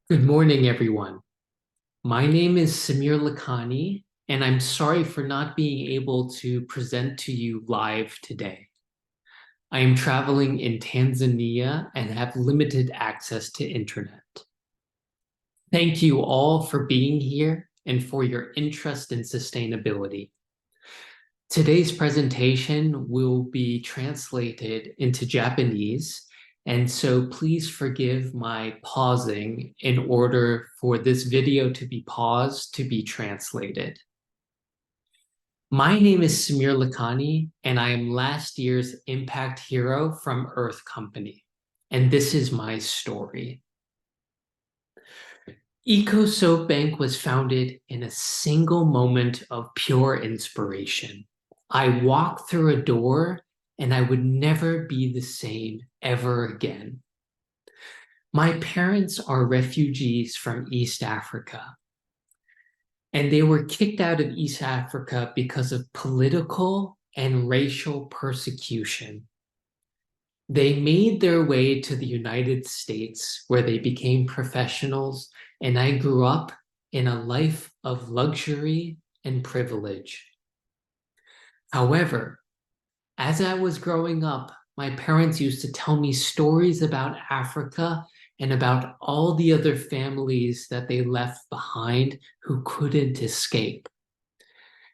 Good morning, everyone. My name is Samir Lakhani, and I'm sorry for not being able to present to you live today. I am traveling in Tanzania and have limited access to internet. Thank you all for being here and for your interest in sustainability. Today's presentation will be translated into Japanese, and so please forgive my pausing in order for this video to be paused to be translated. My name is Samir Lakhani, and I am last year's Impact Hero from Earth Company, and this is my story. Eco Soap Bank was founded in a single moment of pure inspiration. I walked through a door and I would never be the same ever again. My parents are refugees from East Africa, and they were kicked out of East Africa because of political and racial persecution. They made their way to the United States where they became professionals, and I grew up in a life of luxury and privilege. However, as I was growing up, my parents used to tell me stories about Africa and about all the other families that they left behind who couldn't escape.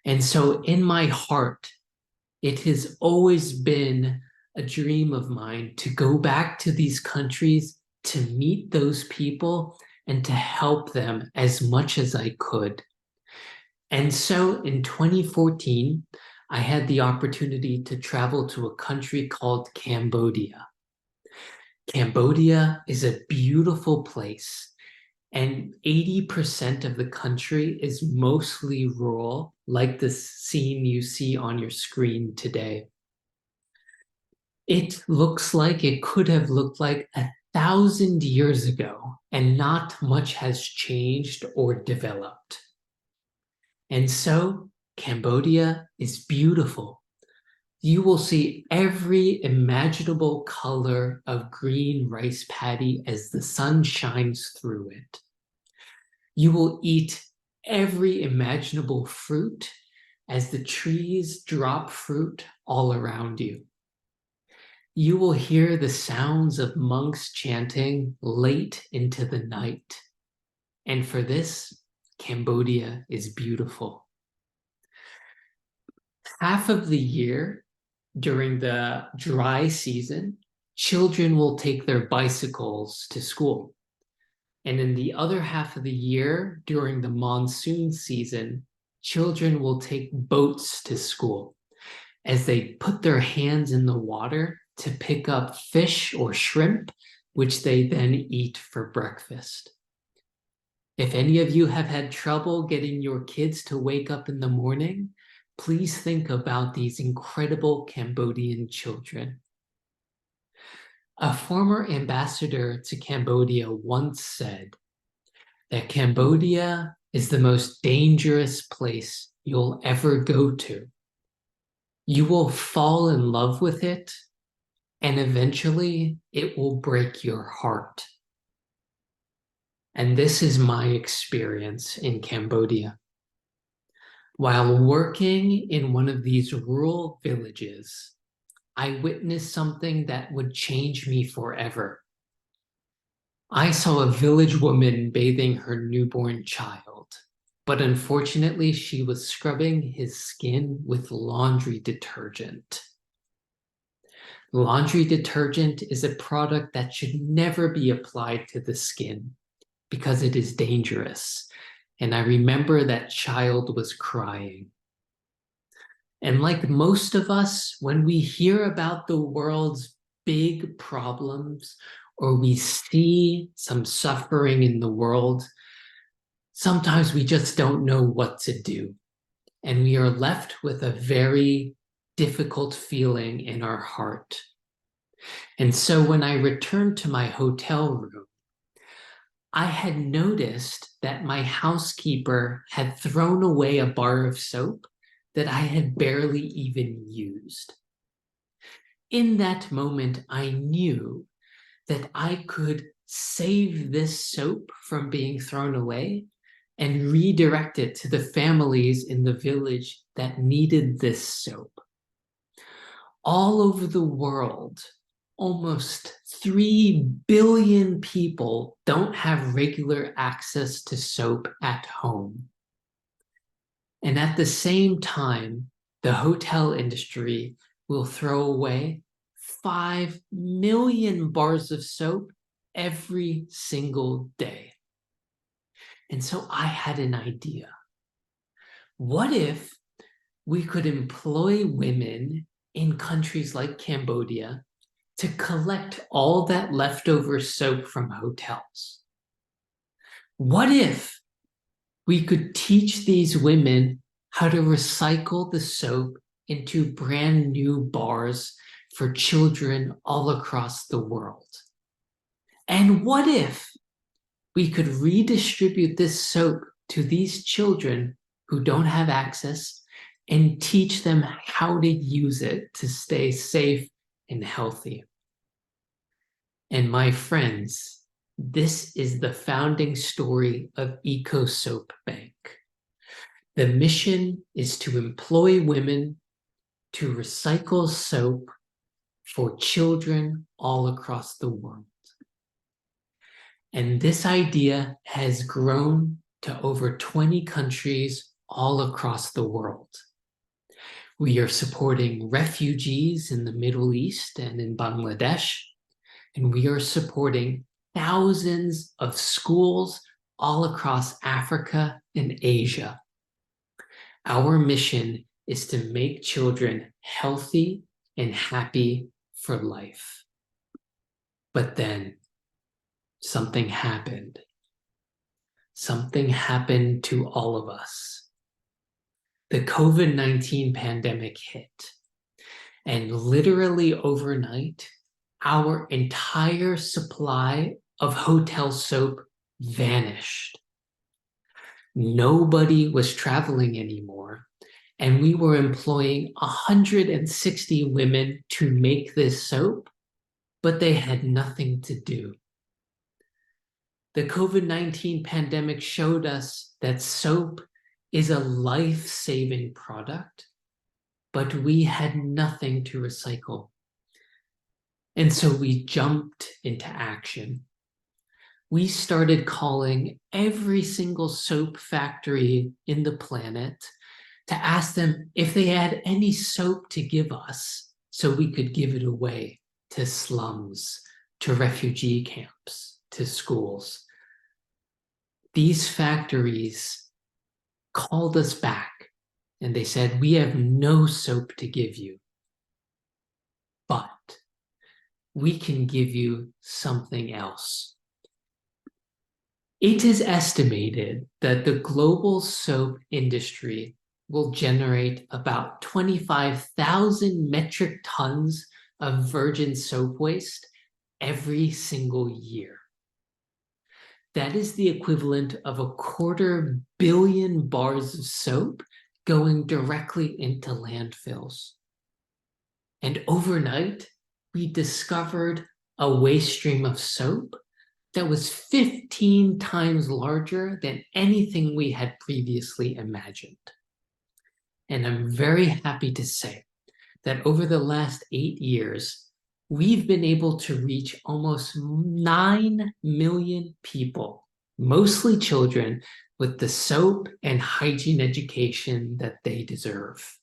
And so in my heart, it has always been a dream of mine to go back to these countries, to meet those people, and to help them as much as I could. And so in 2014, I had the opportunity to travel to a country called Cambodia. Cambodia is a beautiful place, and 80% of the country is mostly rural, like the scene you see on your screen today. It looks like it could have looked like 1,000 years ago, and not much has changed or developed. And so Cambodia is beautiful. You will see every imaginable color of green rice paddy as the sun shines through it. You will eat every imaginable fruit as the trees drop fruit all around you. You will hear the sounds of monks chanting late into the night. And for this, Cambodia is beautiful. Half of the year, during the dry season, children will take their bicycles to school. And in the other half of the year, during the monsoon season, children will take boats to school as they put their hands in the water to pick up fish or shrimp, which they then eat for breakfast. If any of you have had trouble getting your kids to wake up in the morning, please think about these incredible Cambodian children. A former ambassador to Cambodia once said that Cambodia is the most dangerous place you'll ever go to. You will fall in love with it, and eventually it will break your heart. And this is my experience in Cambodia. While working in one of these rural villages, I witnessed something that would change me forever. I saw a village woman bathing her newborn child, but unfortunately, she was scrubbing his skin with laundry detergent. Laundry detergent is a product that should never be applied to the skin because it is dangerous. And I remember that child was crying. And like most of us, when we hear about the world's big problems or we see some suffering in the world, sometimes we just don't know what to do. And we are left with a very difficult feeling in our heart. And so when I returned to my hotel room, I had noticed that my housekeeper had thrown away a bar of soap that I had barely even used. In that moment, I knew that I could save this soap from being thrown away and redirect it to the families in the village that needed this soap. All over the world, almost 3 billion people don't have regular access to soap at home. And at the same time, the hotel industry will throw away 5 million bars of soap every single day. And so I had an idea. What if we could employ women in countries like Cambodia to collect all that leftover soap from hotels? What if we could teach these women how to recycle the soap into brand new bars for children all across the world? And what if we could redistribute this soap to these children who don't have access and teach them how to use it to stay safe and healthy? And my friends, this is the founding story of Eco Soap Bank. The mission is to employ women to recycle soap for children all across the world. And this idea has grown to over 20 countries all across the world. We are supporting refugees in the Middle East and in Bangladesh, and we are supporting thousands of schools all across Africa and Asia. Our mission is to make children healthy and happy for life. But then something happened. Something happened to all of us. The COVID-19 pandemic hit, and literally overnight, our entire supply of hotel soap vanished. Nobody was traveling anymore, and we were employing 160 women to make this soap, but they had nothing to do. The COVID-19 pandemic showed us that soap is a life-saving product, but we had nothing to recycle. And so we jumped into action. We started calling every single soap factory in the planet to ask them if they had any soap to give us so we could give it away to slums, to refugee camps, to schools. These factories called us back and they said, "We have no soap to give you, but we can give you something else." It is estimated that the global soap industry will generate about 25,000 metric tons of virgin soap waste every single year. That is the equivalent of 250 million bars of soap going directly into landfills. And overnight, we discovered a waste stream of soap that was 15 times larger than anything we had previously imagined. And I'm very happy to say that over the last 8 years, we've been able to reach almost 9 million people, mostly children, with the soap and hygiene education that they deserve.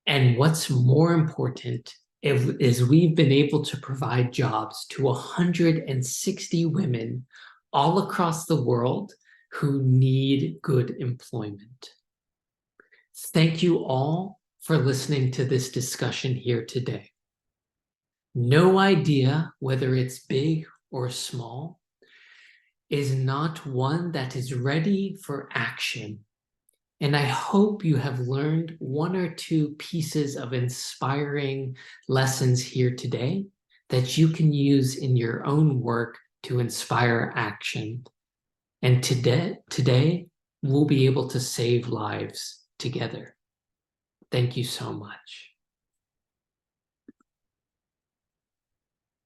And what's more important is we've been able to provide jobs to 160 women all across the world who need good employment. Thank you all for listening to this discussion here today. No idea whether it's big or small is not one that is ready for action. And I hope you have learned 1 or 2 pieces of inspiring lessons here today that you can use in your own work to inspire action. And today we'll be able to save lives together. Thank you so much.